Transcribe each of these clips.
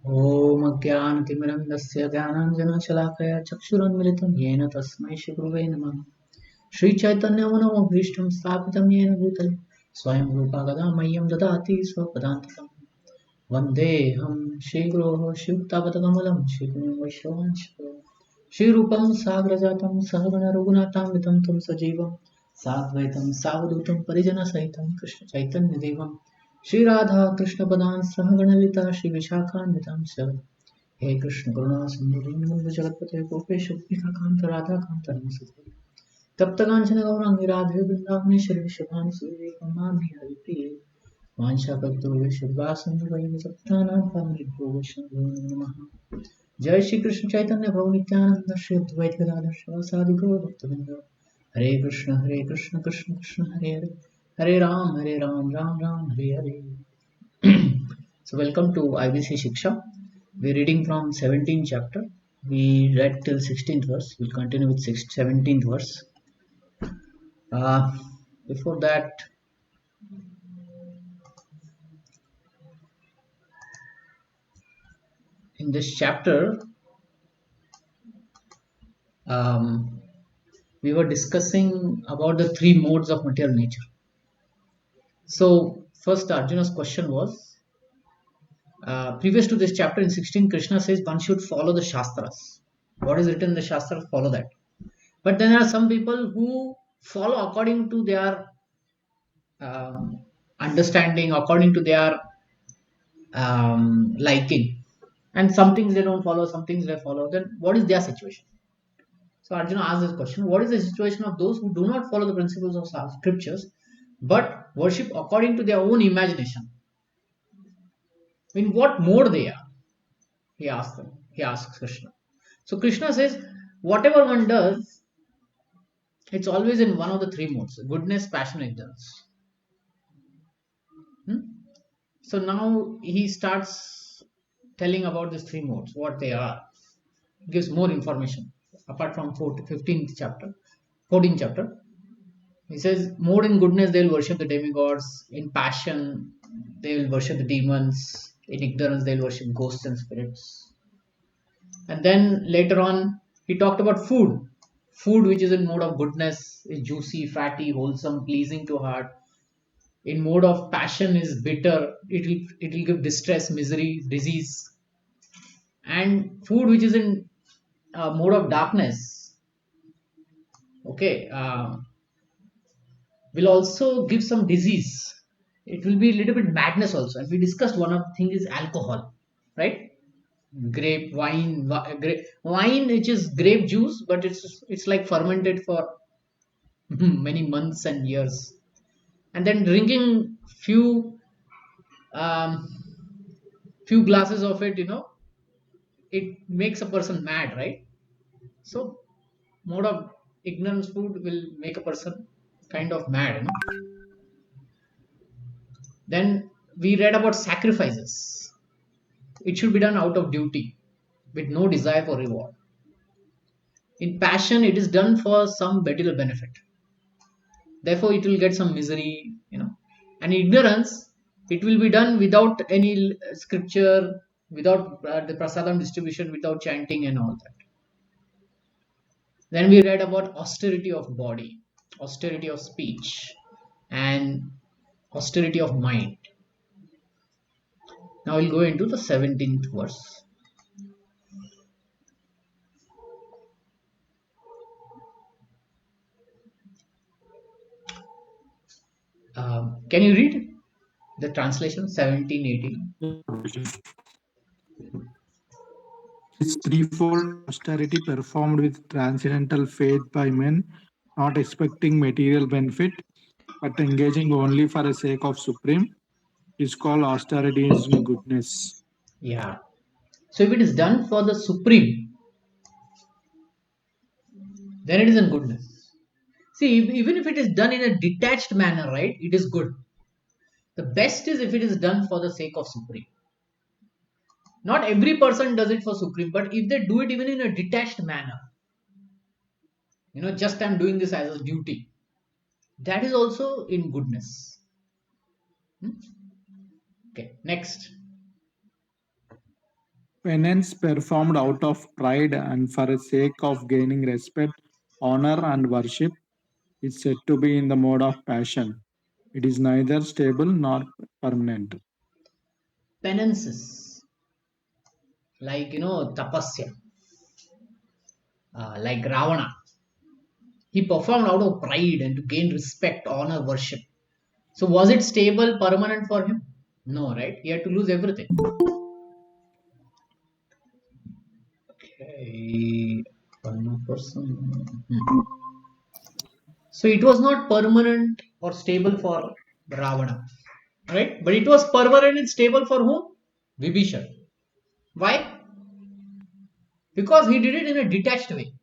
ॐ अज्ञानतिमिरन्दस्य ज्ञानाञ्जनशलाकया चक्षुरुन्मिलितं येन तस्मै श्रीगुरुवे नमः। श्रीचैतन्यमनोभीष्टं स्थापितं येन भूतले स्वयं रूपा गदा मह्यं ददाति स्वपदान्तिकं। वन्देऽहं श्रीगुरोः श्रीयुक्तापदकमलं श्रीगुरुं वैष्णवांशो श्रीरूपं साग्रजातं सहगणरघुनाथान्वितं तं सजीवं साद्वैतं सावधूतं परिजनसहितं कृष्णचैतन्यदेवं श्रीराधा कृष्णपदान् सहगणलिता श्रीविशाखान्वितांश्च हे कृष्ण करुणा सिंधु दीनबन्धु जगत्पते गोपेश गोपिकान्त राधाकान्त नमस्ते तप्तकाञ्चन गौराङ्गी राधे वृन्दावनेश्वरि विश्वभानुसुरे करुणामयि हरिप्रिये वाञ्छाकल्पतरुभ्यश्च वासन्तु सत्तानां पावनेभ्यो वैष्णवेभ्यो नमः। जय श्री कृष्ण चैतन्य प्रभु नित्यानंद श्री अद्वैत गदाधर शिवासादि गौर भक्तवृंद। हरे कृष्ण कृष्ण कृष्ण हरे हरे, हरे Ram Ram Ram Hare Hare. So welcome to IBC Siksha. We're reading from 17th chapter. We read till 16th verse. We'll continue with 17th verse. Uh, Before that, in this chapter, um, we were discussing about the three modes of material nature. So first, Arjuna's question was, previous to this chapter in 16, Krishna says one should follow the Shastras. What is written in the Shastras, follow that. But then there are some people who follow according to their understanding, according to their liking. And some things they don't follow, some things they follow. Then what is their situation? So Arjuna asked this question: what is the situation of those who do not follow the principles of scriptures, but worship according to their own imagination? In what mode they are? He asks them. He asks Krishna. So Krishna says, whatever one does, it's always in one of the three modes: goodness, passion, ignorance. Hmm? So now he starts telling about these three modes, what they are, gives more information apart from 15th chapter, 14th chapter. He says, more in goodness they'll worship the demigods, in passion they will worship the demons, in ignorance they'll worship ghosts and spirits. And then later on, he talked about food. Food which is in mode of goodness is juicy, fatty, wholesome, pleasing to heart. In mode of passion is bitter. It will give distress, misery, disease. And food which is in mode of darkness, okay, will also give some disease. It will be a little bit madness also. And we discussed one of the things is alcohol, right? Grape wine, wine which is grape juice, but it's like fermented for many months and years, and then drinking um, few glasses of it, it makes a person mad, right? So mode of ignorance food will make a person kind of mad. Then we read about sacrifices. It should be done out of duty with no desire for reward. In passion it is done for some material benefit, therefore it will get some misery. And ignorance, it will be done without any scripture, without the prasadam distribution, without chanting and all that. Then we read about austerity of body, austerity of speech, and austerity of mind. Now we'll go into the 17th verse. Can you read the translation 17, 18? This threefold austerity performed with transcendental faith by men, not expecting material benefit, but engaging only for the sake of supreme, is called austerity in goodness. Yeah. So if it is done for the supreme, then it is in goodness. See, even if it is done in a detached manner, right, it is good. The best is if it is done for the sake of supreme. Not every person does it for supreme, but if they do it even in a detached manner, just I'm doing this as a duty, that is also in goodness. Hmm? Okay, next. Penance performed out of pride and for the sake of gaining respect, honor, and worship is said to be in the mode of passion. It is neither stable nor permanent. Penances, like tapasya, like Ravana, he performed out of pride and to gain respect, honor, worship. So was it stable, permanent for him? No, right? He had to lose everything. Okay, one more person. So it was not permanent or stable for Ravana, right? But it was permanent and stable for whom? Vibhishan. Why? Because he did it in a detached way.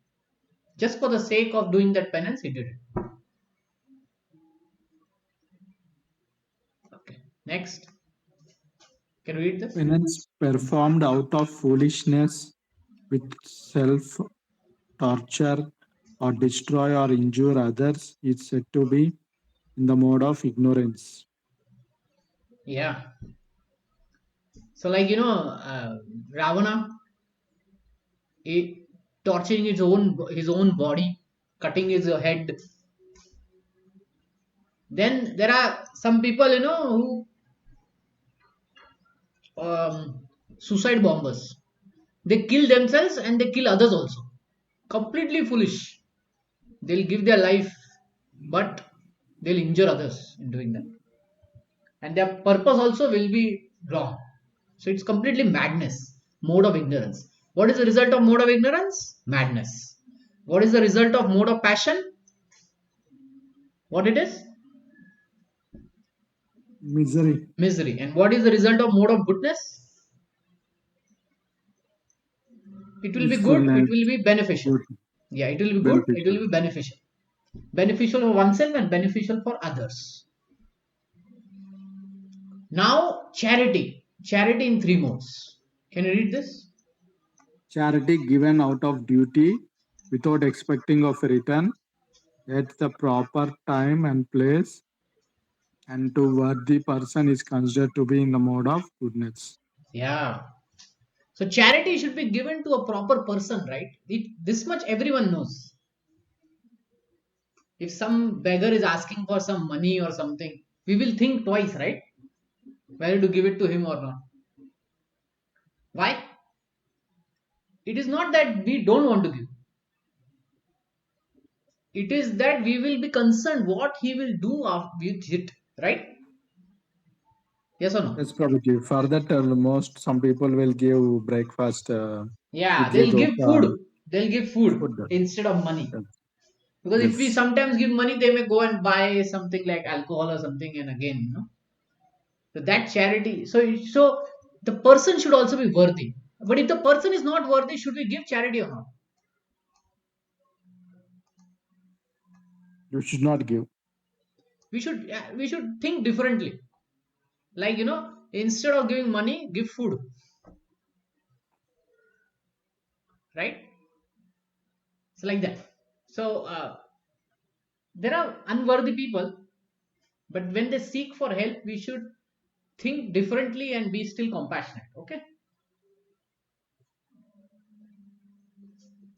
Just for the sake of doing that penance, he did it. Okay. Next. Can you read this? Penance performed out of foolishness with self torture or destroy or injure others is said to be in the mode of ignorance. Yeah. So, like Ravana, he, torturing his own body, cutting his head. Then there are some people, who suicide bombers. They kill themselves and they kill others also. Completely foolish. They'll give their life, but they'll injure others in doing that. And their purpose also will be wrong. So it's completely madness, mode of ignorance. What is the result of mode of ignorance? Madness. What is the result of mode of passion? What it is? Misery, Misery. And what is the result of mode of goodness? It will be good, it usefulness, will be beneficial. good, Yeah, it will be good, it will beneficial. be beneficial. Beneficial for oneself and beneficial for others. Now, charity. Charity in three modes. Can you read this? Charity given out of duty without expecting of a return at the proper time and place and to worthy person is considered to be in the mode of goodness. Yeah. So charity should be given to a proper person, right? This much everyone knows. If some beggar is asking for some money or something, we will think twice, right? Whether to give it to him or not. Why? It is not that we don't want to give. It is that we will be concerned what he will do with it, right? Yes or no? Yes, Prabhuji. For that, most some people will give breakfast, Yeah, idli they'll give dosa, food. They'll give food food. instead of money. Yes. Because if we Yes. sometimes give money, they may go and buy something like alcohol or something, and again, so that charity. So the person should also be worthy. But if the person is not worthy, should we give charity or not? You should not give. We should think differently. Like instead of giving money, give food, right? So like that. So there are unworthy people, but when they seek for help, we should think differently and be still compassionate. Okay.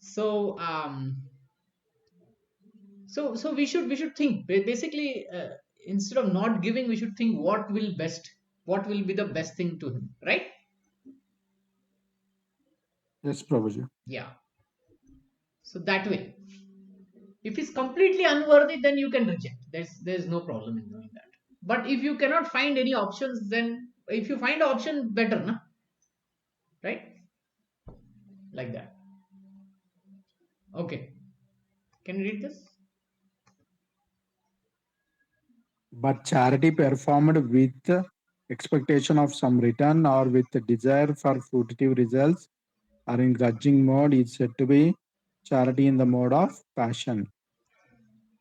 So so we should think basically, instead of not giving, we should think what will be the best thing to him, right? Yes, Prabhuji. Yeah. So that way, if he's completely unworthy, then you can reject. There's no problem in doing that. But if you cannot find any options, then if you find an option, better, na? Right? Like that. Okay. Can you read this? But charity performed with expectation of some return or with the desire for fruitive results or in grudging mode is said to be charity in the mode of passion.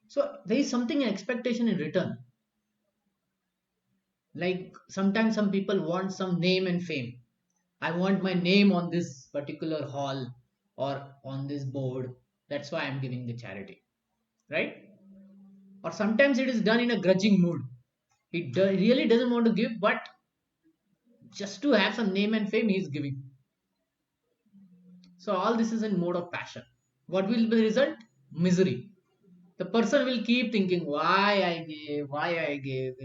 So there is something an expectation in return. Like sometimes some people want some name and fame. I want my name on this particular hall or on this board. That's why I'm giving the charity, right? Or sometimes it is done in a grudging mood. He really doesn't want to give, but just to have some name and fame, he's giving. So all this is in mode of passion. What will be the result? Misery. The person will keep thinking, why I gave,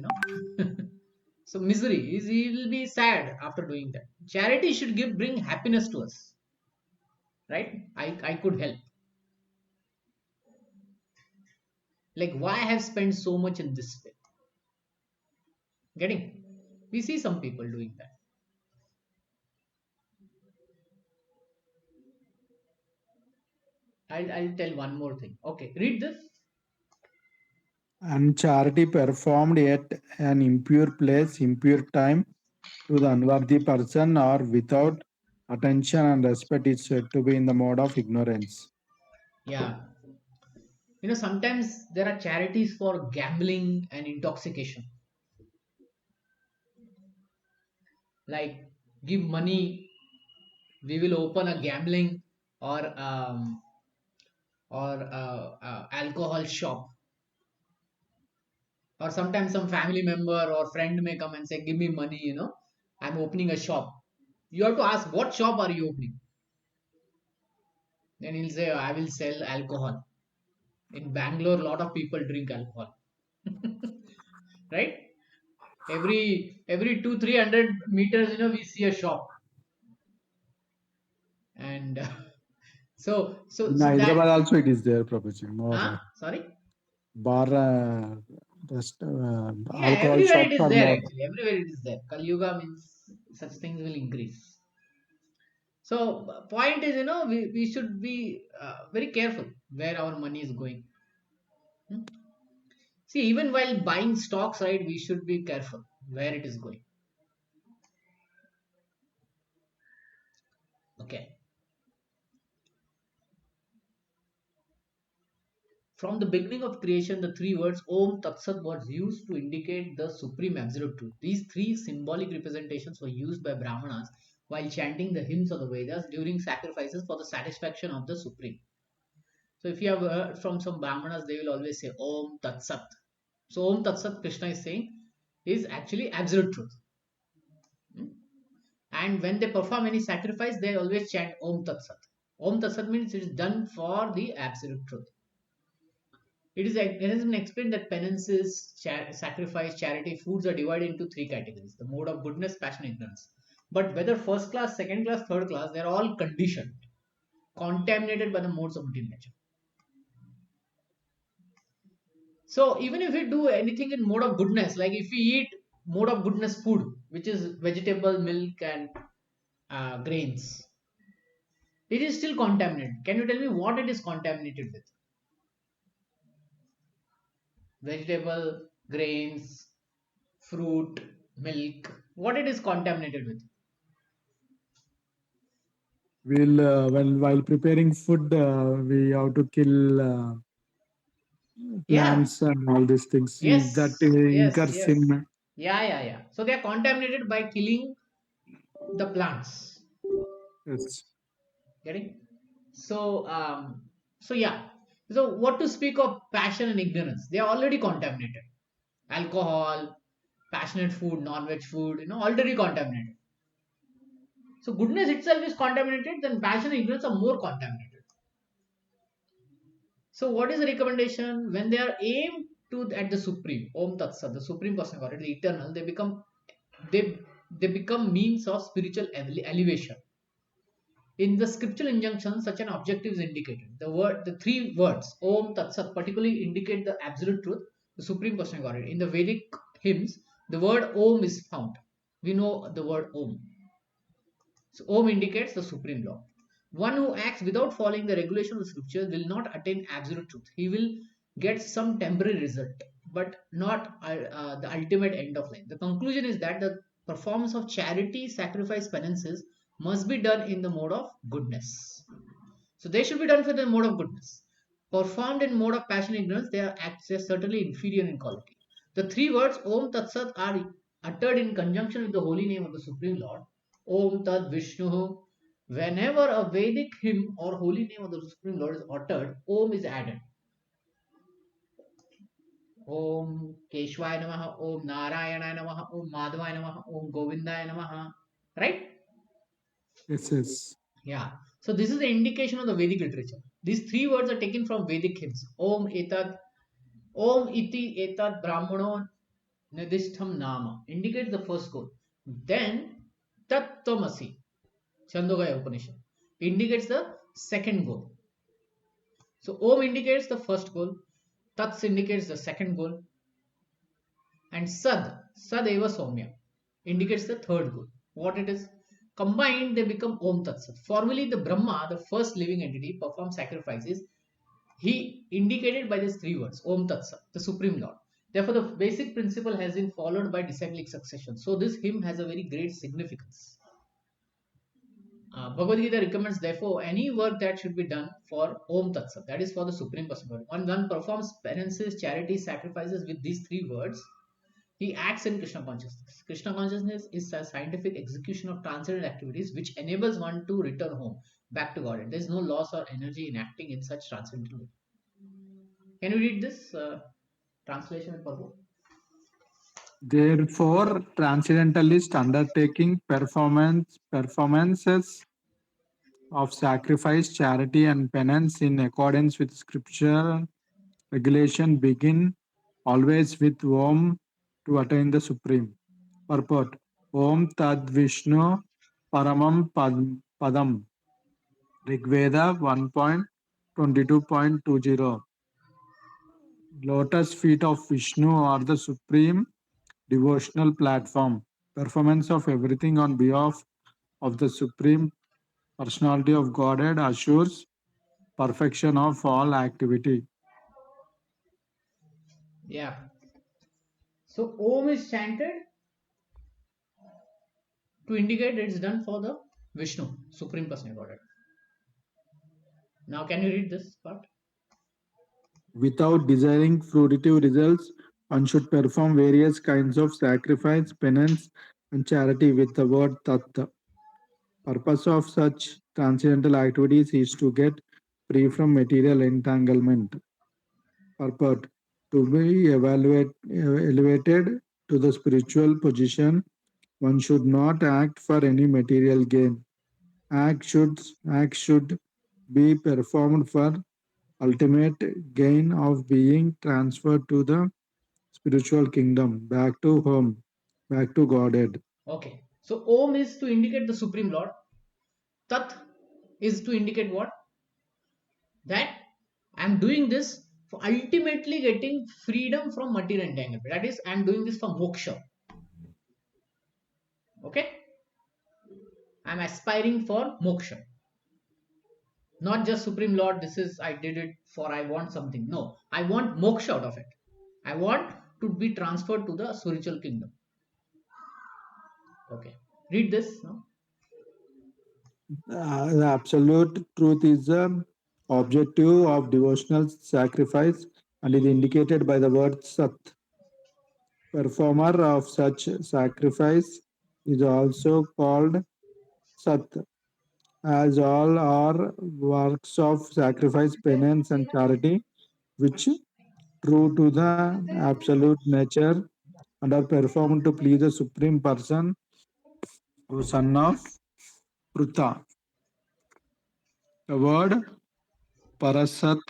So misery is, he will be sad after doing that. Charity should bring happiness to us, right? I could help. Like, why I have spent so much in this way? Getting? We see some people doing that. I'll tell one more thing. Okay, read this. And charity performed at an impure place, impure time, to the unworthy person or without attention and respect is said to be in the mode of ignorance. Yeah. Sometimes there are charities for gambling and intoxication. Like, give money, we will open a gambling or alcohol shop. Or sometimes some family member or friend may come and say, give me money, I'm opening a shop. You have to ask, what shop are you opening? Then he'll say, I will sell alcohol. In Bangalore, a lot of people drink alcohol. Right? Every 200-300 meters, we see a shop. And In so that, Hyderabad also it is there, Prabhuji. More sorry. bar, Yeah, alcohol everywhere it shops is are there more. actually. Everywhere it is there. Kali Yuga means such things will increase. So point is, we should be very careful where our money is going. Hmm? See, even while buying stocks, right, we should be careful where it is going. Okay. From the beginning of creation, the three words Om Tat Sat was used to indicate the supreme absolute truth. These three symbolic representations were used by Brahmanas while chanting the hymns of the Vedas during sacrifices for the satisfaction of the supreme. So if you have heard from some Brahmanas, they will always say Om Tat Sat. So Om Tat Sat, Krishna is saying, is actually absolute truth. Hmm? And when they perform any sacrifice, they always chant Om Tat Sat. Om Tat Sat means it is done for the absolute truth. It has been explained that penances, sacrifice, charity, foods are divided into three categories: the mode of goodness, passion, ignorance. But whether first class, second class, third class, they are all conditioned, contaminated by the modes of material nature. So even if we do anything in mode of goodness, like if we eat mode of goodness food, which is vegetable, milk, and grains, it is still contaminated. Can you tell me what it is contaminated with? Vegetable, grains, fruit, milk. What it is contaminated with? While preparing food, we have to kill Yeah. plants and all these things. That Yes. Yes. incurs Yes. in. Yeah. Yeah. Yeah. So they are contaminated by killing the plants. Yes. Getting? So yeah. So what to speak of passion and ignorance? They are already contaminated. Alcohol, passionate food, non-veg food, already contaminated. So goodness itself is contaminated, then passion and ignorance are more contaminated. So what is the recommendation when they are aimed to at the supreme Om Tat Sat, the supreme personality, the eternal? They they become means of spiritual elevation. In the scriptural injunction, such an objective is indicated. The three words Om Tat Sat particularly indicate the absolute truth, the supreme personality. In the Vedic hymns, the word Om is found. We know the word Om. So Om indicates the supreme law. One who acts without following the regulation of the scripture will not attain absolute truth. He will get some temporary result, but not the ultimate end of life. The conclusion is that the performance of charity, sacrifice, penances must be done in the mode of goodness. So they should be done for the mode of goodness. Performed in mode of passion ignorance, they are certainly inferior in quality. The three words Om Tat Sat are uttered in conjunction with the holy name of the Supreme Lord. Om Tat Vishnu. Whenever a Vedic hymn or holy name of the Supreme Lord is uttered, Om is added. Om Keshwaya Namaha, Om Narayana Namaha, Om Madhavaya Namaha, Om Govindaya Namaha. Right? Yes. Yes. Yeah. So this is the indication of the Vedic literature. These three words are taken from Vedic hymns. Om iti etat brahmano Nidishtham Nama indicates the first goal. Then Tattvamasi, Chandogaya Upanishad, indicates the second goal. So Om indicates the first goal, Tats indicates the second goal, and Sadeva Soumya, indicates the third goal. What it is? Combined, they become Om Tat Sat. Formerly, the Brahma, the first living entity, performed sacrifices. He indicated by these three words, Om Tat Sat, the Supreme Lord. Therefore, the basic principle has been followed by disciplic succession. So, this hymn has a very great significance. Bhagavad Gita recommends, therefore, any work that should be done for Om Tat Sat, that is for the Supreme Personality. When one performs penances, charities, sacrifices with these three words, he acts in Krishna consciousness. Krishna consciousness is a scientific execution of transcendental activities which enables one to return home, back to God. There is no loss or energy in acting in such transcendental way. Can you read this translation in purport? Therefore, transcendentalist undertaking performances of sacrifice, charity, and penance in accordance with scripture regulation begin always with Om to attain the supreme. Purport: Om Tad Vishnu Paramam Padam. Rigveda 1.22.20. Lotus feet of Vishnu are the supreme devotional platform. Performance of everything on behalf of the supreme personality of Godhead assures perfection of all activity. Yeah. So Om is chanted to indicate it's done for the Vishnu, Supreme Personality Godhead. Now, can you read this part? Without desiring fruitive results, one should perform various kinds of sacrifice, penance, and charity with the word Tat. Purpose of such transcendental activities is to get free from material entanglement. Purport: to be elevated to the spiritual position, one should not act for any material gain. Act should be performed for ultimate gain of being transferred to the spiritual kingdom, back to home, back to Godhead. Okay. So Om is to indicate the Supreme Lord. Tat is to indicate what? That I'm doing this for ultimately getting freedom from material entanglement. That is, I'm doing this for moksha. Okay? I'm aspiring for moksha. Not just Supreme Lord, this is I did it for I want something. No, I want moksha out of it. I want to be transferred to the spiritual kingdom. Okay. Read this. No? The absolute truth is the objective of devotional sacrifice and is indicated by the word Sat. Performer of such sacrifice is also called Sat, as all are works of sacrifice, penance, and charity, which, true to the absolute nature, and are performed to please the Supreme Person, O Son of Pruta. The word Parasat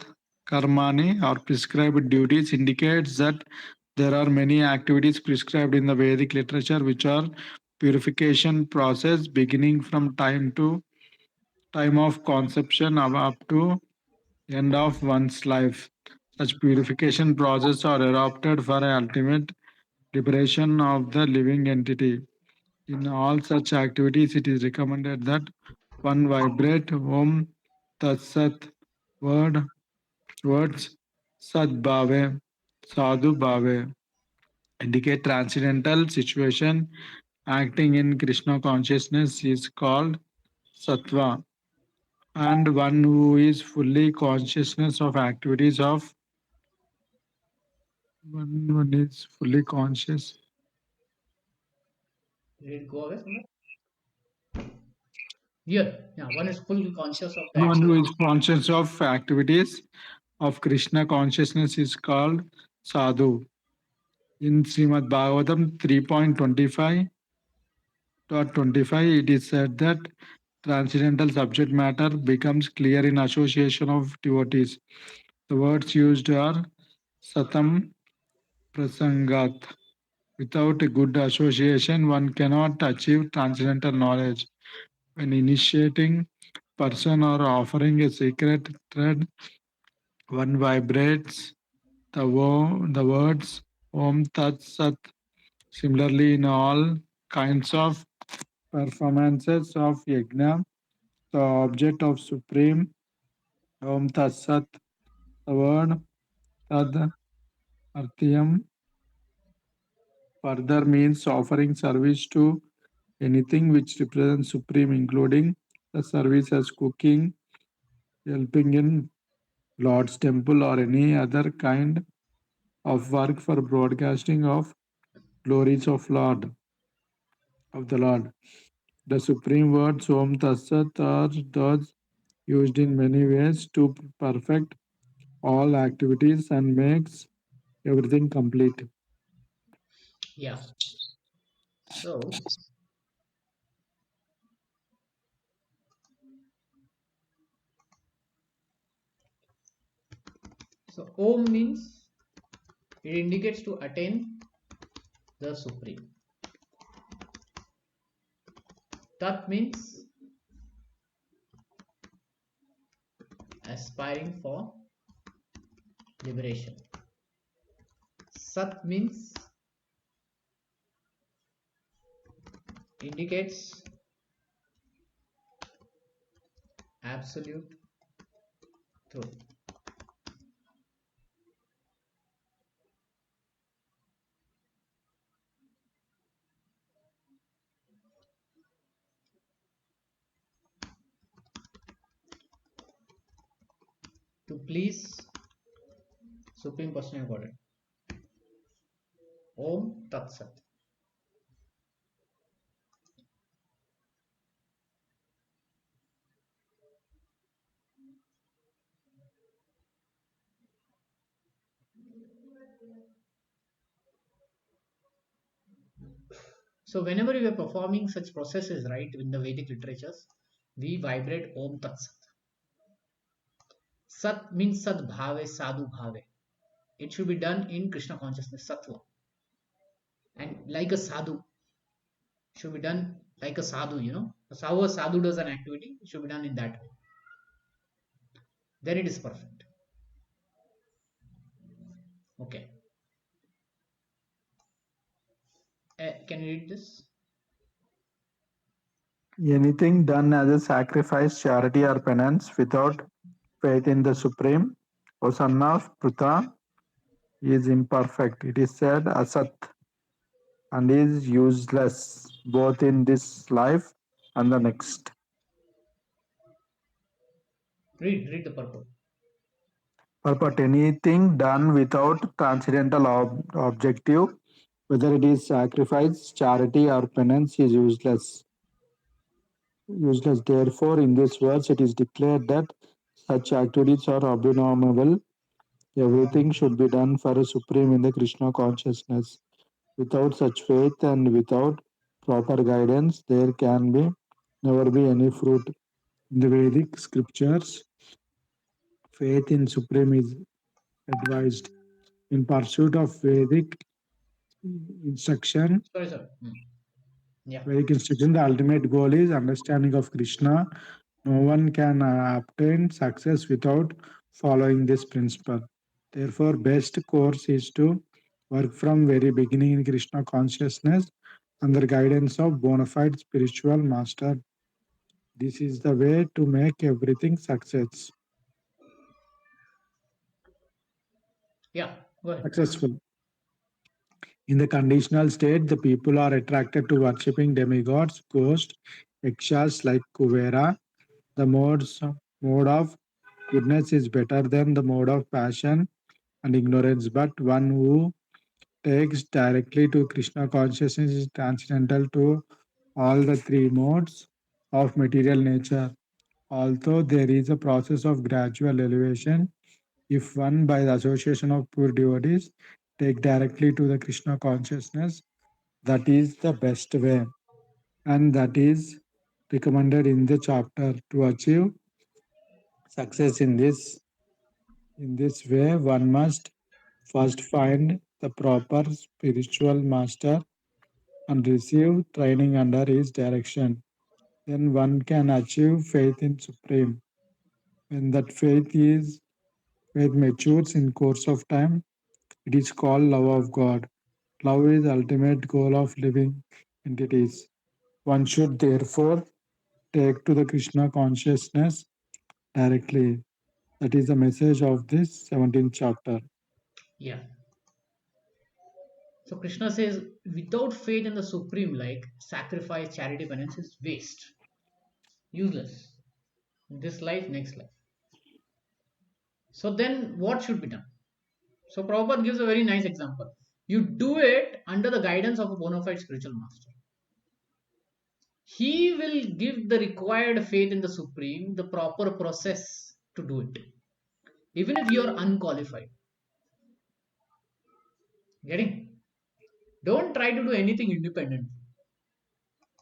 Karmani or prescribed duties indicates that there are many activities prescribed in the Vedic literature which are purification process beginning from time of conception up to end of one's life. Such purification process are adopted for ultimate liberation of the living entity. In all such activities, it is recommended that one vibrate Om Tat Sat word words Sadbhave, Sadhu Bhave indicate transcendental situation acting in Krishna consciousness is called Sattva, and one who is fully consciousness of activities of one is fully conscious. Did it go away somewhere? Here. Yeah. One is fully conscious of the One who activity. is conscious of activities of Krishna consciousness is called Sadhu. In Srimad Bhagavatam 3.25.25, it is said that Transcendental subject matter becomes clear in association of devotees. The words used are Satam Prasangat. Without a good association, one cannot achieve transcendental knowledge. When initiating person or offering a secret thread, one vibrates the words Om Tat Sat. Similarly, in all kinds of performances of yajna, the object of supreme Om Tat Sat, the word Tad Artyam further means offering service to anything which represents supreme, including the service as cooking, helping in Lord's temple, or any other kind of work for broadcasting of glories of the Lord. The supreme words Om Tatsat are thus used in many ways to perfect all activities and makes everything complete. Yeah. So, so Om means it indicates to attain the supreme. Tat means aspiring for liberation. Sat means indicates absolute truth. To please Supreme Personal Godhead. Om Tat Sat. So whenever we are performing such processes, right, in the Vedic literatures, we vibrate Om Tat Sat. Sat means Sad Bhave, Sadhu Bhave. It should be done in Krishna consciousness, Sattva. And like a sadhu, should be done like a sadhu, How a sadhu does an activity, it should be done in that way. Then it is perfect. Okay. Can you read this? Anything done as a sacrifice, charity, or penance without faith in the Supreme, O son of Pruta, is imperfect. It is said asat and is useless both in this life and the next. Read the purport. But anything done without transcendental objective, whether it is sacrifice, charity, or penance, is useless. Useless. Therefore, in this verse, it is declared that such activities are abominable. Everything should be done for a supreme in the Krishna consciousness. Without such faith and without proper guidance, there can be never be any fruit. In the Vedic scriptures, faith in supreme is advised. In pursuit of instruction, Sorry, sir. Yeah. Vedic instruction, the ultimate goal is understanding of Krishna. No one can obtain success without following this principle. Therefore, best course is to work from very beginning in Krishna consciousness under guidance of bona fide spiritual master. This is the way to make everything success Yeah. Go ahead. successful. In the conditional state, the people are attracted to worshipping demigods, ghosts, yakshas like Kuvera. The mode of goodness is better than the mode of passion and ignorance, but one who takes directly to Krishna consciousness is transcendental to all the three modes of material nature. Although there is a process of gradual elevation, if one by the association of pure devotees take directly to the Krishna consciousness, that is the best way, and that is recommended in the chapter. To achieve success in this way, one must first find the proper spiritual master and receive training under his direction. Then one can achieve faith in Supreme. When that faith matures in course of time, it is called love of God. Love is the ultimate goal of living entities. One should therefore take to the Krishna consciousness directly. That is the message of this 17th chapter. Yeah. So Krishna says, without faith in the Supreme, like sacrifice, charity, penance is waste, useless. This life, next life. So then what should be done? So Prabhupada gives a very nice example. You do it under the guidance of a bona fide spiritual master. He will give the required faith in the Supreme, the proper process to do it, even if you are unqualified. Getting? Don't try to do anything independent.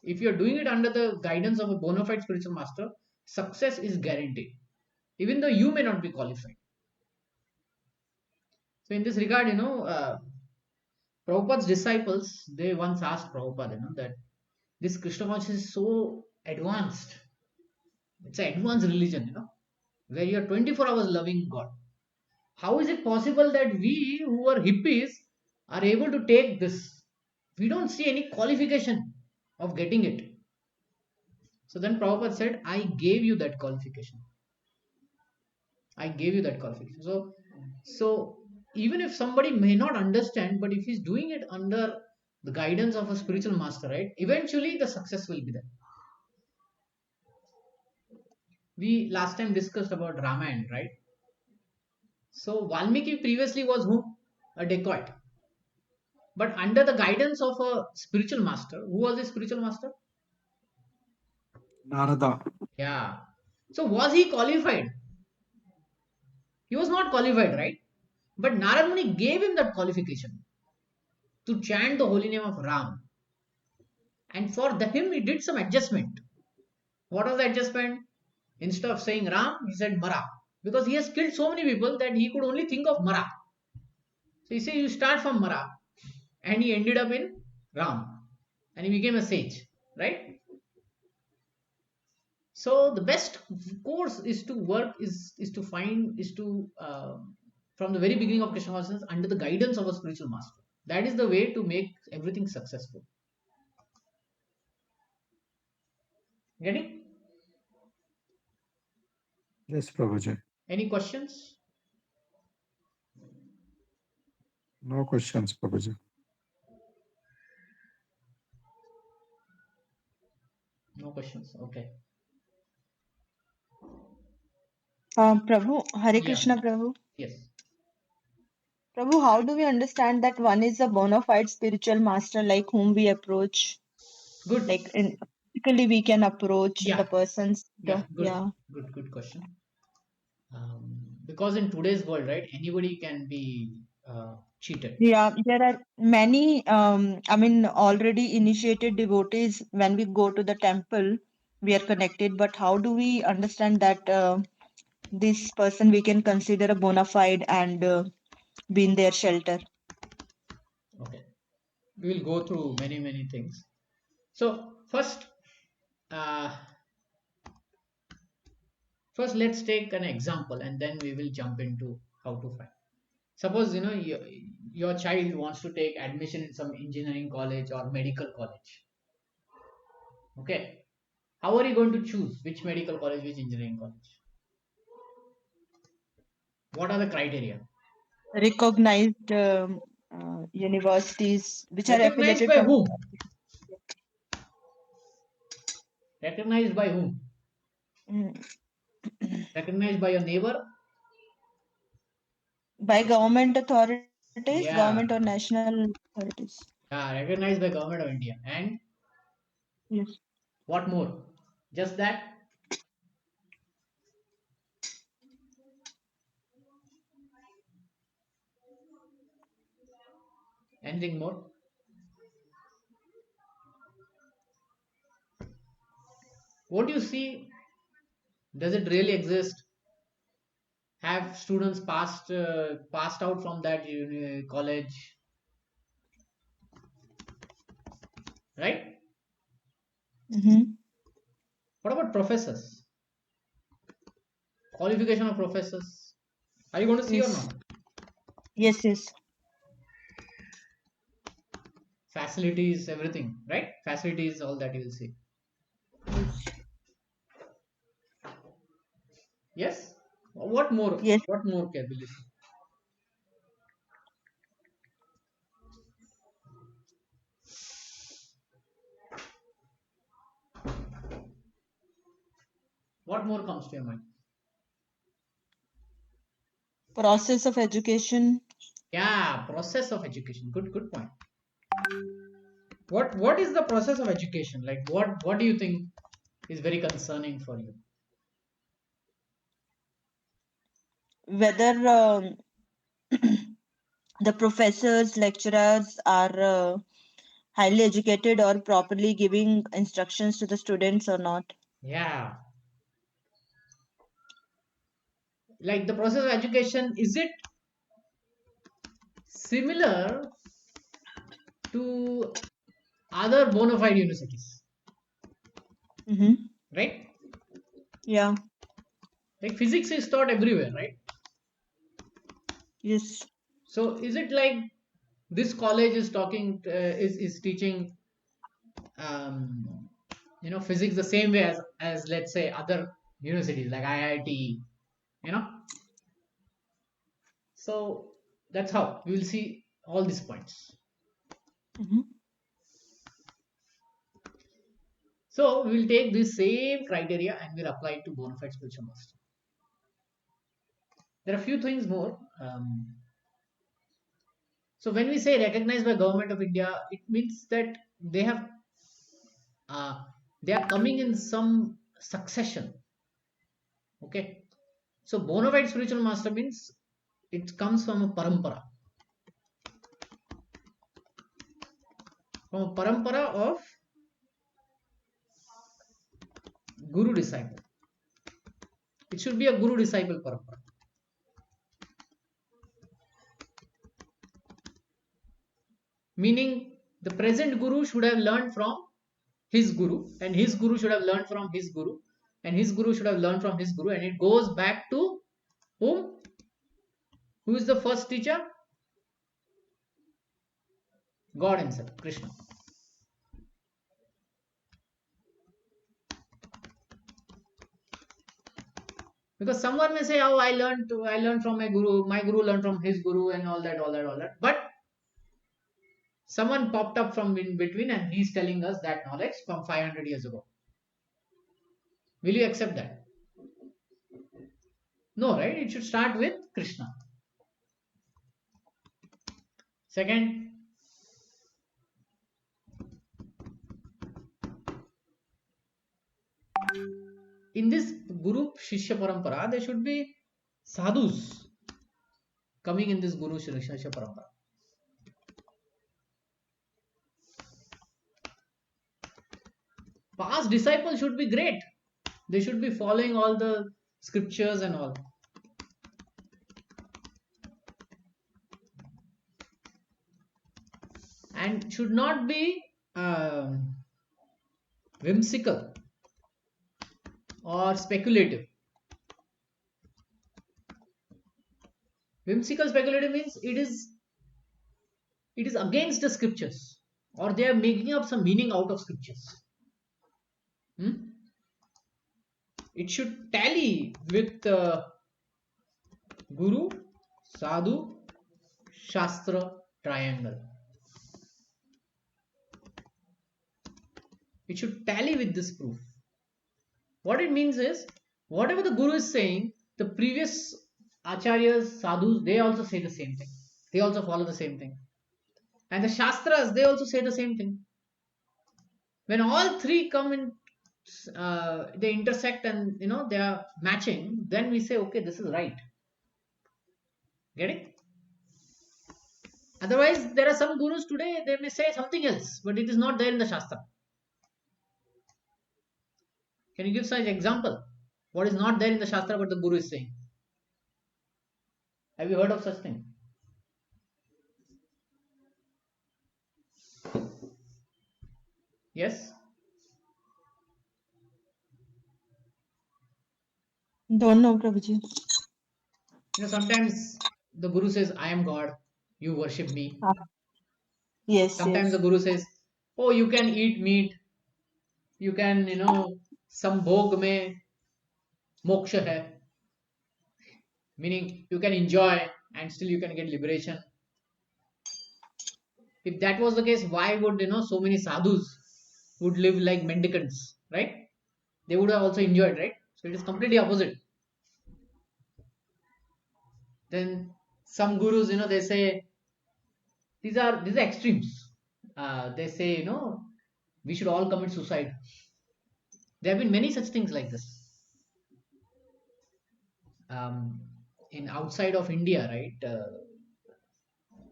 If you are doing it under the guidance of a bona fide spiritual master, success is guaranteed, even though you may not be qualified. So, in this regard, Prabhupada's disciples, they once asked Prabhupada, that this Krishna consciousness is so advanced. It's an advanced religion, where you're 24 hours loving God. How is it possible that we who are hippies are able to take this? We don't see any qualification of getting it. So then Prabhupada said, I gave you that qualification. I gave you that qualification. So even if somebody may not understand, but if he's doing it under the guidance of a spiritual master, right? Eventually the success will be there. We last time discussed about Ramayana, right? So Valmiki previously was who? A dacoit. But under the guidance of a spiritual master, who was the spiritual master? Narada. Yeah. So was he qualified? He was not qualified, right? But Narad Muni gave him that qualification to chant the holy name of Ram. And for the him, he did some adjustment. What was the adjustment? Instead of saying Ram, he said Mara. Because he has killed so many people that he could only think of Mara. So he said, you start from Mara. And he ended up in Ram. And he became a sage, right? So the best course is to work, is to find, is to, from the very beginning of Krishna consciousness, under the guidance of a spiritual master. That is the way to make everything successful. Getting? Yes, Prabhuji. Any questions? No questions, Prabhuji. No questions. Okay. Prabhu, Hare Yeah. Krishna, Prabhu. Yes. Prabhu, how do we understand that one is a bona fide spiritual master like whom we approach? Good. Like, physically, we can approach the Yeah. persons. Yeah. Good. Yeah. Good question. Because in today's world, right, anybody can be cheated. Yeah, there are many, already initiated devotees. When we go to the temple, we are connected. But how do we understand that this person we can consider a bona fide and be in their shelter? Okay. We will go through many things. So uh, first let's take an example, and then we will jump into how to find. Suppose your child wants to take admission in some engineering college or medical college. Okay. How are you going to choose which medical college, which engineering college? What are the criteria? Recognized universities which are Recognized affiliated by from. whom? Recognized by whom? Mm, Recognized by your neighbor? by government authorities, Yeah. government or national authorities. Yeah, recognized by government of India. And Yes. what more? Just that? Anything more? what you see, does it really exist? Have students passed out from that college, right? Mm-hmm. What about professors? Qualification of professors. Are you going to see or Yes. not? Yes. Yes. Facilities, everything, right? Facilities, all that you will see. Yes. Yes. What more? Yes. What more can we listen? What more comes to your mind? Process of education. Yeah, process of education. Good point. What is the process of education? Like what do you think is very concerning for you? Whether the professors, lecturers are highly educated or properly giving instructions to the students or not. Yeah, like the process of education, is it similar to other bona fide universities, Mm-hmm. right? Yeah. Like physics is taught everywhere, right? Yes. So is it like this college is talking is teaching physics the same way as let's say other universities like IIT, you know? So that's how we will see all these points. Mm-hmm. So we will take this same criteria and we'll apply it to bona fide spiritual master. There are a few things more. So when we say recognized by government of India, it means that uh, they are coming in some succession. Okay. So bona fide spiritual master means it comes from a parampara of guru disciple. It should be a guru disciple parampara. Meaning the present guru should have learned from his guru, and his guru should have learned from his guru, and his guru should have learned from his guru, and it goes back to whom? Who is the first teacher? God himself, Krishna. Because someone may say, "Oh, I learned from my guru learned from his guru, and all that." But someone popped up from in between, and he's telling us that knowledge from 500 years ago. Will you accept that? No, right? It should start with Krishna. Second, in this Guru Shishya Parampara, there should be sadhus coming in this Guru Shishya Parampara. Past disciples should be great. They should be following all the scriptures and all. And should not be whimsical or speculative. Whimsical speculative means it is against the scriptures, or they are making up some meaning out of scriptures. Hmm? It should tally with Guru, Sadhu, Shastra triangle. It should tally with this proof. What it means is, whatever the Guru is saying, the previous Acharyas, Sadhus, they also say the same thing. They also follow the same thing. And the Shastras, they also say the same thing. When all three come in, they intersect and they are matching, then we say, okay, this is right. Getting? Otherwise, there are some gurus today, they may say something else, but it is not there in the Shastra. Can you give such example? What is not there in the Shastra but the Guru is saying? Have you heard of such thing? Yes? Don't know, Prabhuji. Sometimes the Guru says, I am God, you worship me. Ah, yes, Sometimes the yes. Guru says, oh, you can eat meat, you can, sambhog mein moksha hai, meaning you can enjoy and still you can get liberation. If that was the case, why would, so many sadhus would live like mendicants, right? They would have also enjoyed, right? So it is completely opposite. Then some gurus, they say these are extremes. They say, we should all commit suicide. There have been many such things like this. Um, in outside of India, right?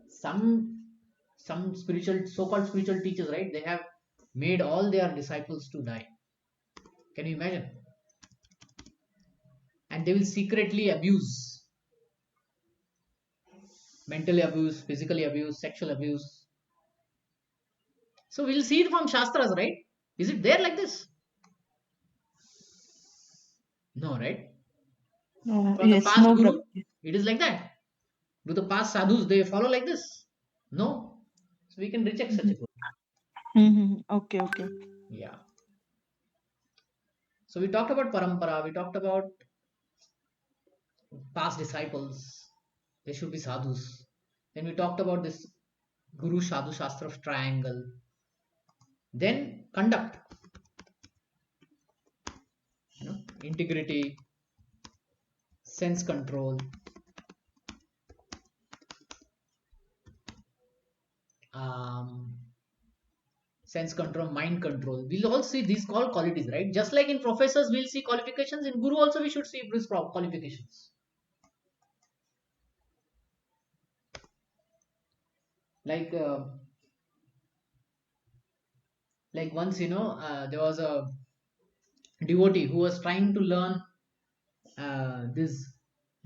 Some spiritual, so-called spiritual teachers, right? They have made all their disciples to die. Can you imagine? And they will secretly abuse, mentally abuse, physically abuse, sexual abuse. So we'll see it from Shastras, right? Is it there like this? No, right? From the Yes, past no, guru, Prabhuji. it is like that. Do the past sadhus they follow like this? No. So we can reject such a guru. Okay, okay. Yeah. So we talked about parampara, we talked about past disciples. They should be sadhus. Then we talked about this guru sadhu shastra of triangle. Then conduct, integrity, sense control, um, sense control, mind control. We'll all see these called qualities, right? Just like in professors, we'll see qualifications. In guru also, we should see these qualifications. Like, once, there was a devotee who was trying to learn this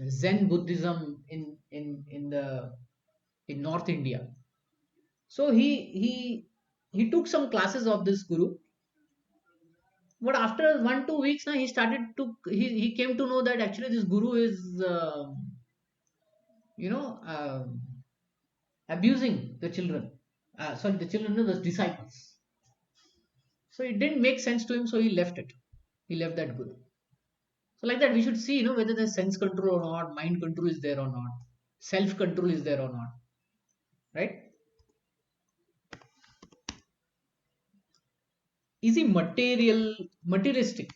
Zen Buddhism in North India. So he took some classes of this guru, but after 1 2 weeks now he came to know that actually this guru is you know um abusing the children. Sorry, the children, no, the disciples. So it didn't make sense to him, so he left it. He left that guru. So like that, we should see, whether the sense control or not, mind control is there or not, self control is there or not, right? Is he materialistic?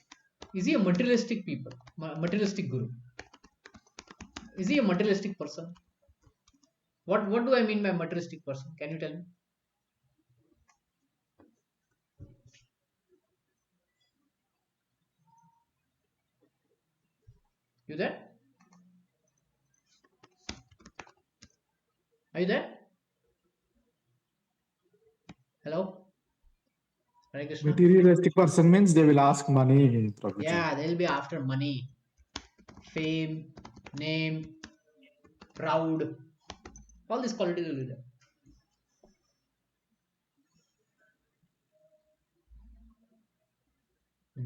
Is he a materialistic people, materialistic guru? Is he a materialistic person? What do I mean by materialistic person? Can you tell me? You there? Are you there? Hello? Hare Krishna? Materialistic person means they will ask money, Prabhuji. Yeah, they'll be after money, fame, name, proud. All these qualities will be there.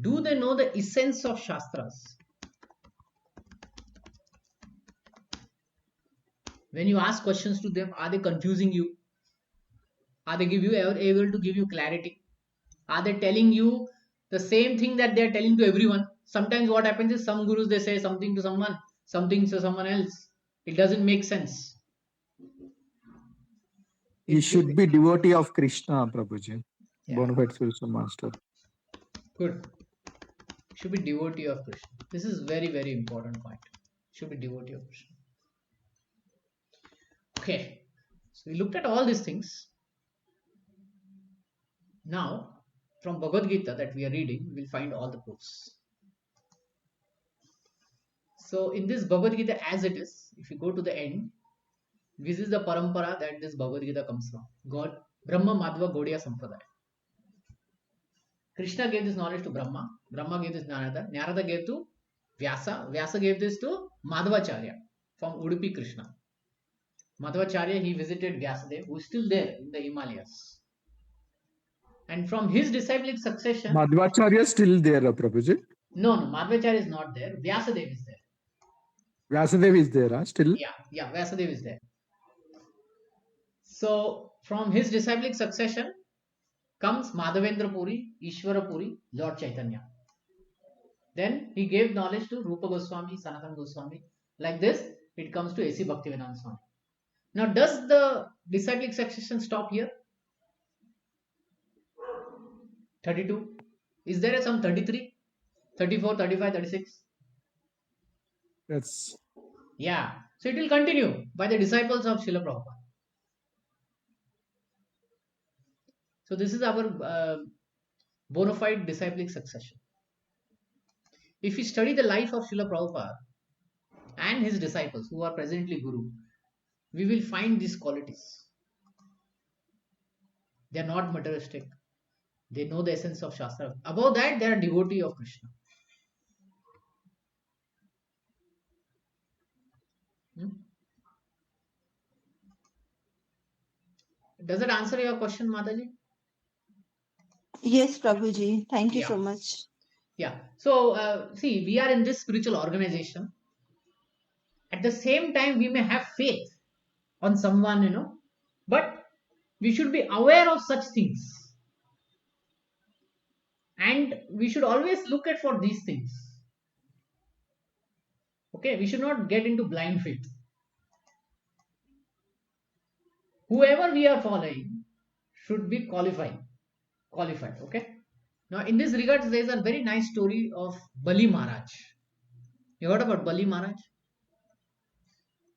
Do they know the essence of Shastras? When you ask questions to them, are they confusing you? Are they able to give you clarity? Are they telling you the same thing that they are telling to everyone? Sometimes what happens is some gurus they say something to someone, something to someone else. It doesn't make sense. He It, should be devotee of Krishna, Prabhuji. yeah, Bonafide spiritual master. good. Should be devotee of Krishna. This is very, very important point. Should be devotee of Krishna. Okay. So we looked at all these things. Now, from Bhagavad Gita that we are reading, we will find all the proofs. So in this Bhagavad Gita as it is, if you go to the end, this is the parampara that this Bhagavad Gita comes from. Brahma Madhva Gaudiya Sampradaya. Krishna gave this knowledge to Brahma. Brahma gave this to Narada. Narada gave to Vyasa. Vyasa gave this to Madhvacharya from Udupi Krishna. Madhvacharya, he visited Vyasadeva, who is still there in the Himalayas. And from his disciplic succession, Madhvacharya is still there, Prabhuji. no, Madhvacharya is not there. Vyasadeva is there. Vyasadeva is there, still? Yeah, Vyasadeva is there. So, from his disciplic succession comes Madhavendra Puri, Ishvara Puri, Lord Chaitanya. Then he gave knowledge to Rupa Goswami, Sanatana Goswami. Like this, it comes to A.C. Bhaktivedanta Swami. Now, does the disciplic succession stop here? 32. Is there some 33, 34, 35, 36? Yes. Yeah. So it will continue by the disciples of Srila Prabhupada. So this is our bona fide disciplic succession. If we study the life of Srila Prabhupada and his disciples who are presently Guru, we will find these qualities. They are not materialistic. They know the essence of Shastra. Above that, they are devotee of Krishna. Does it answer your question, Mataji? Yes, Prabhuji. Thank you Yeah. so much. Yeah. So, see, we are in this spiritual organization. At the same time, we may have faith on someone, but we should be aware of such things. And we should always look at for these things. Okay, we should not get into blind faith. Whoever we are following should be qualified. Okay. Now, in this regard, there is a very nice story of Bali Maharaj. You heard about Bali Maharaj?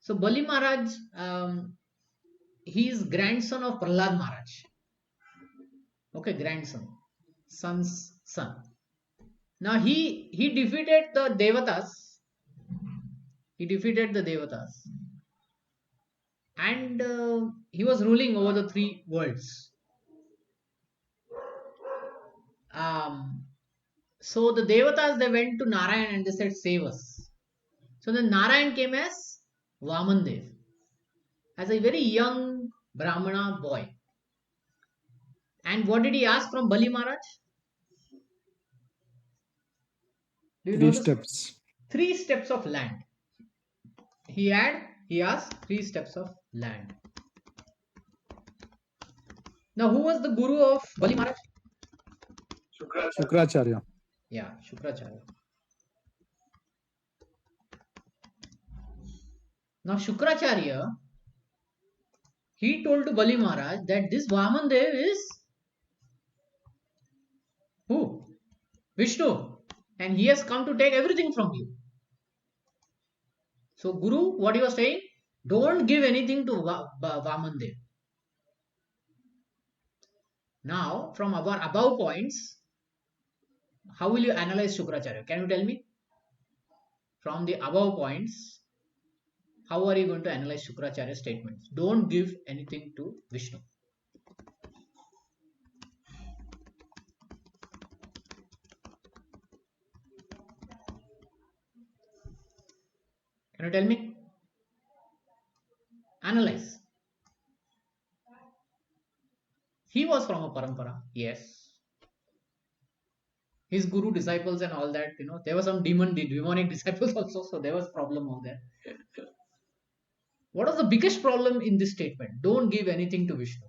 So Bali Maharaj, he is grandson of Prahlad Maharaj. Okay, grandson, son's son. Now he defeated the Devatas. He defeated the Devatas, and he was ruling over the three worlds. So the Devatas, they went to Narayan and they said, "Save us." So then Narayan came as Vaman Dev, as a very young Brahmana boy. And what did he ask from Bali Maharaj? Do you know 3 this? steps. 3 steps of land. He asked 3 steps of land. Now, who was the guru of Bali Maharaj? Shukracharya. Yeah, Shukracharya. Now, Shukracharya, he told to Bali Maharaj that this Vaman Dev is who? Vishnu. And he has come to take everything from you. So, Guru, what he was saying? Don't give anything to Vaman Dev. Now, from our above points, how will you analyze Shukracharya? Can you tell me? From the above points, how are you going to analyze Shukracharya's statements? Don't give anything to Vishnu. Can you tell me? Analyze. He was from a parampara, yes. His guru, disciples, and all that, there were some demonic disciples also, so there was problem over there. What was the biggest problem in this statement? Don't give anything to Vishnu.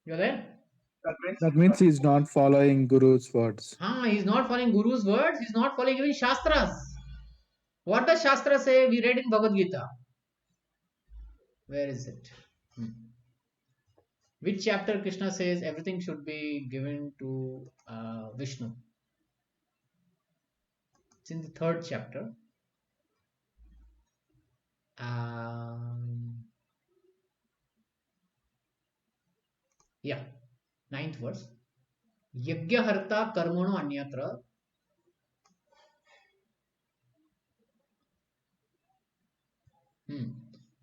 You're there? That means he's not following Guru's words. He's not following Guru's words. He's not following even Shastras. What does Shastra say? We read in Bhagavad Gita. Where is it? Which chapter Krishna says everything should be given to Vishnu? It's in the 3rd chapter. Yeah, 9th verse. Yajnaharta karmano anyatra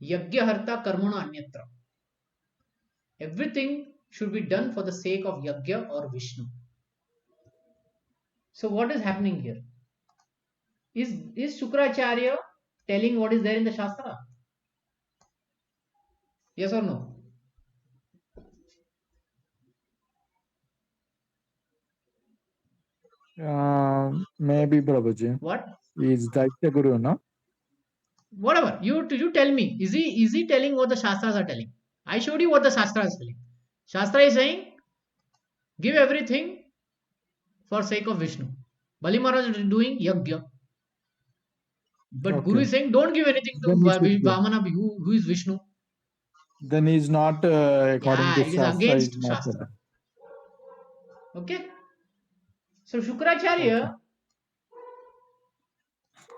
Yagya harta karmana anyatra. Everything should be done for the sake of Yagya or Vishnu. So what is happening here? Is Shukracharya telling what is there in the Shastra? Yes or no? Maybe Prabhuji. What? Is Daitya Guru, no? Whatever. You tell me. Is he telling what the Shastras are telling? I showed you what the Shastra is telling. Shastra is saying give everything for sake of Vishnu. Bali Maharaj is doing Yagya. But Guru Okay. is saying don't give anything to Then he should go. Vamana, who is Vishnu. Then he's not, according Yeah, to it is Shastra, he's against not. Shastra. Okay. So Okay. Shukracharya.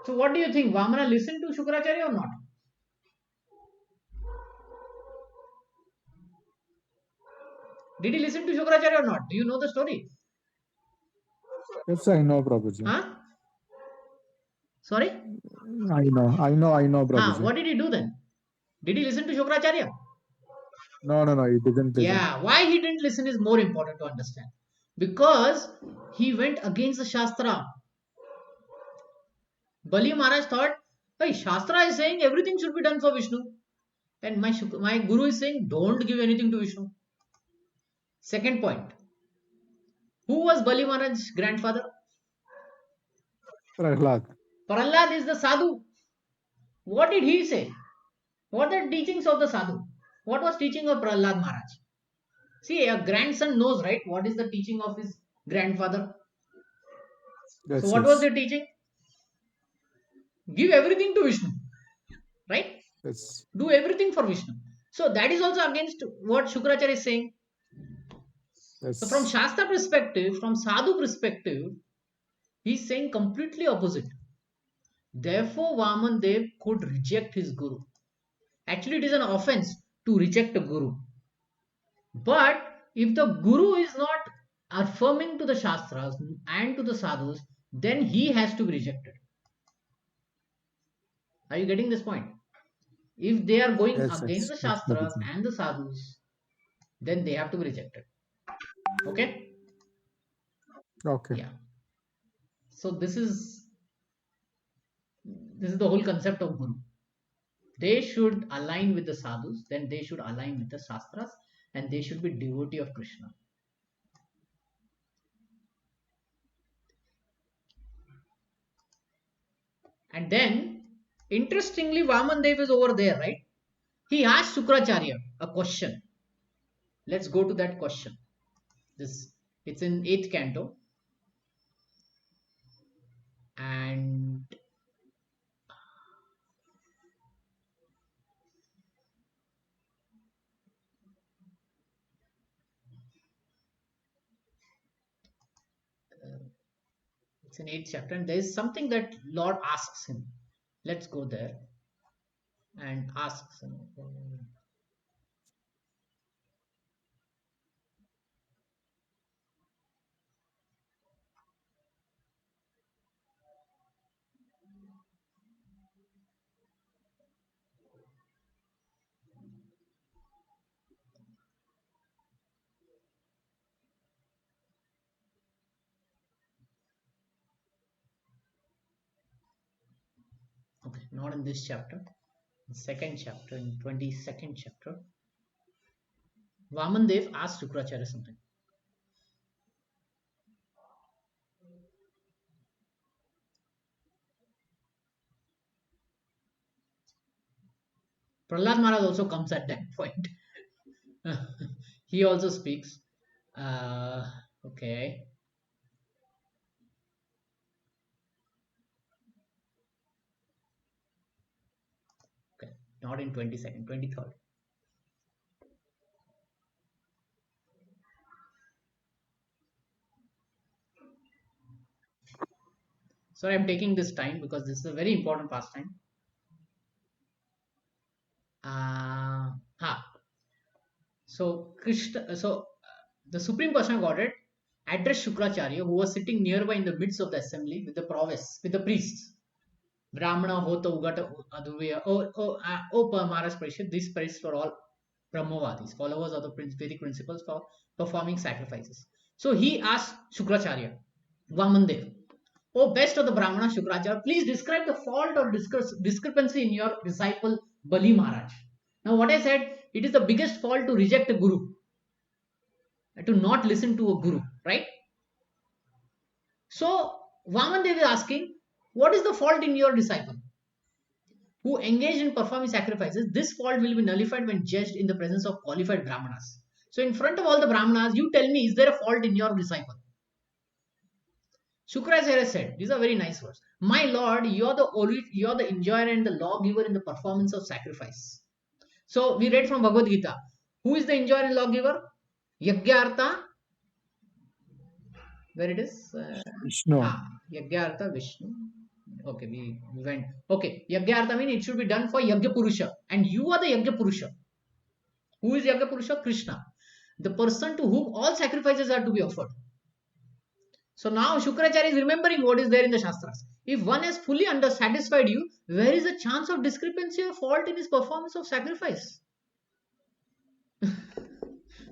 So what do you think? Vamana listened to Shukracharya or not? Did he listen to Shukracharya or not? Do you know the story? Yes, I know, Prabhuji. Huh? Sorry? I know, Prabhuji. What did he do then? Did he listen to Shukracharya? No, he didn't listen. Yeah, why he didn't listen is more important to understand. Because he went against the Shastra. Bali Maharaj thought, hey, Shastra is saying everything should be done for Vishnu. And my Guru is saying, don't give anything to Vishnu. Second point. Who was Bali Maharaj's grandfather? Prahlad. Prahlad is the sadhu. What did he say? What are the teachings of the sadhu? What was teaching of Prahlad Maharaj? See, a grandson knows, right? What is the teaching of his grandfather? Yes, So what was the teaching? Give everything to Vishnu. Right? Yes. Do everything for Vishnu. So that is also against what Shukracharya is saying. Yes. So from Shastra perspective, from Sadhu perspective, he is saying completely opposite. Therefore, Vaman Dev could reject his Guru. Actually, it is an offense to reject a Guru. But if the Guru is not affirming to the Shastras and to the Sadhus, then he has to be rejected. Are you getting this point? If they are going against the Shastras and the Sadhus, then they have to be rejected. Okay? Okay. Yeah. So this is the whole concept of Guru. They should align with the sadhus, then they should align with the Shastras, and they should be devotee of Krishna. And then, interestingly, Vaman Dev is over there, right? He asked Shukracharya a question. Let's go to that question. It's in 8th canto. And it's in 8th chapter, and there is something that Lord asks him. Let's go there and asks him. Okay, not in this chapter. In second chapter, in 22nd chapter, Vaman Dev asked Shukracharya something. Prahlad Maharaj also comes at that point. He also speaks. Okay. Okay. Not in 22nd, 23rd. Sorry, I'm taking this time because this is a very important pastime. So Krishna, the Supreme Personal Godhead addressed Shukracharya, who was sitting nearby in the midst of the assembly with the priests. Brahmana hota ugata aduveya. Maharaj Parishad, these priests were all Brahmavadis, followers of the Vedic principles for performing sacrifices. So he asked Shukracharya, Vamandev, oh best of the Brahmana Shukracharya, please describe the fault or discrepancy in your disciple Bali Maharaj. Now, what I said, it is the biggest fault to reject a guru, to not listen to a guru, right? So, Vamandev is asking, what is the fault in your disciple who engaged in performing sacrifices? This fault will be nullified when judged in the presence of qualified Brahmanas. So, in front of all the Brahmanas, you tell me, is there a fault in your disciple? Shukracharya said, these are very nice words. My Lord, you are the enjoyer and the lawgiver in the performance of sacrifice. So we read from Bhagavad Gita. Who is the enjoyer and lawgiver? Yagyartha. Where it is? Vishnu. Yagyartha Vishnu. Okay, we went. Okay, Yagyartha means it should be done for Yagya Purusha. And you are the Yagya Purusha. Who is Yagya Purusha? Krishna. The person to whom all sacrifices are to be offered. So now Shukracharya is remembering what is there in the Shastras. If one has fully satisfied you, where is the chance of discrepancy or fault in his performance of sacrifice?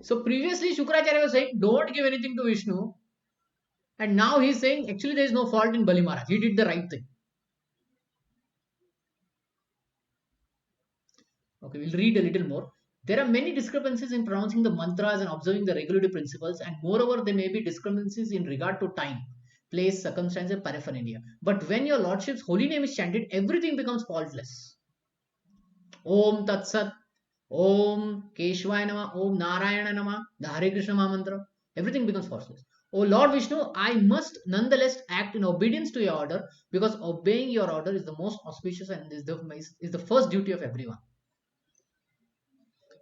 So previously Shukracharya was saying, don't give anything to Vishnu. And now he is saying, actually there is no fault in Bali Maharaj. He did the right thing. Okay, we'll read a little more. There are many discrepancies in pronouncing the mantras and observing the regulative principles, and moreover, there may be discrepancies in regard to time, place, circumstance, and paraphernalia. But when your Lordship's holy name is chanted, everything becomes faultless. Om Tat Sat, Om Keshwaya Nama, Om Narayana Nama, the Hare Krishna Mantra, everything becomes faultless. O Lord Vishnu, I must nonetheless act in obedience to your order, because obeying your order is the most auspicious and is the first duty of everyone.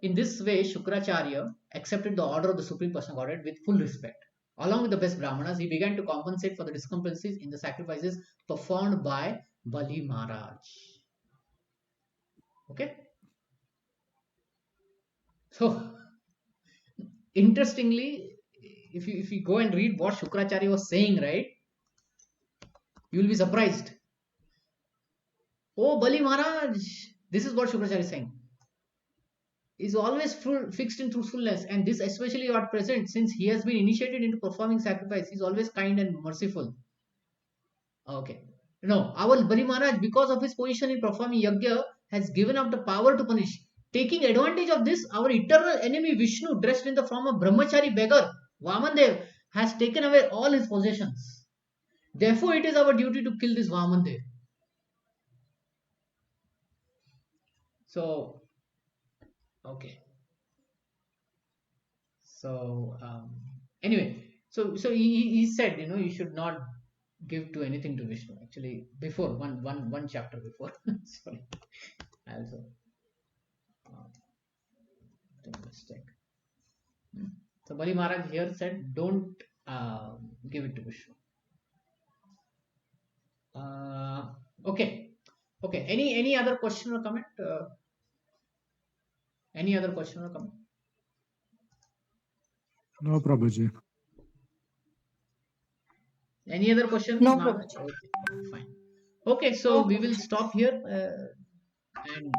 In this way, Shukracharya accepted the order of the Supreme Personal Godhead with full respect. Along with the best Brahmanas, he began to compensate for the discrepancies in the sacrifices performed by Bali Maharaj. Okay? So, interestingly, if you go and read what Shukracharya was saying, right, you will be surprised. Oh, Bali Maharaj, this is what Shukracharya is saying. Is always fixed in truthfulness, and this especially at present, since he has been initiated into performing sacrifice, he is always kind and merciful. Okay. No, our Bali Maharaj, because of his position in performing yajna, has given up the power to punish. Taking advantage of this, our eternal enemy Vishnu, dressed in the form of brahmachari beggar, Vamandev, has taken away all his possessions. Therefore, it is our duty to kill this Vamandev. So, okay. So, anyway, so he said, you should not give to anything to Vishnu. Actually, before one chapter before. Sorry, I also did a mistake. So Bali Maharaj here said, don't give it to Vishnu. Okay. Any other question or comment? Any other question or comment? No, Prabhuji. Any other question? No, Now? Prabhuji. Okay, fine. Okay, so we will stop here and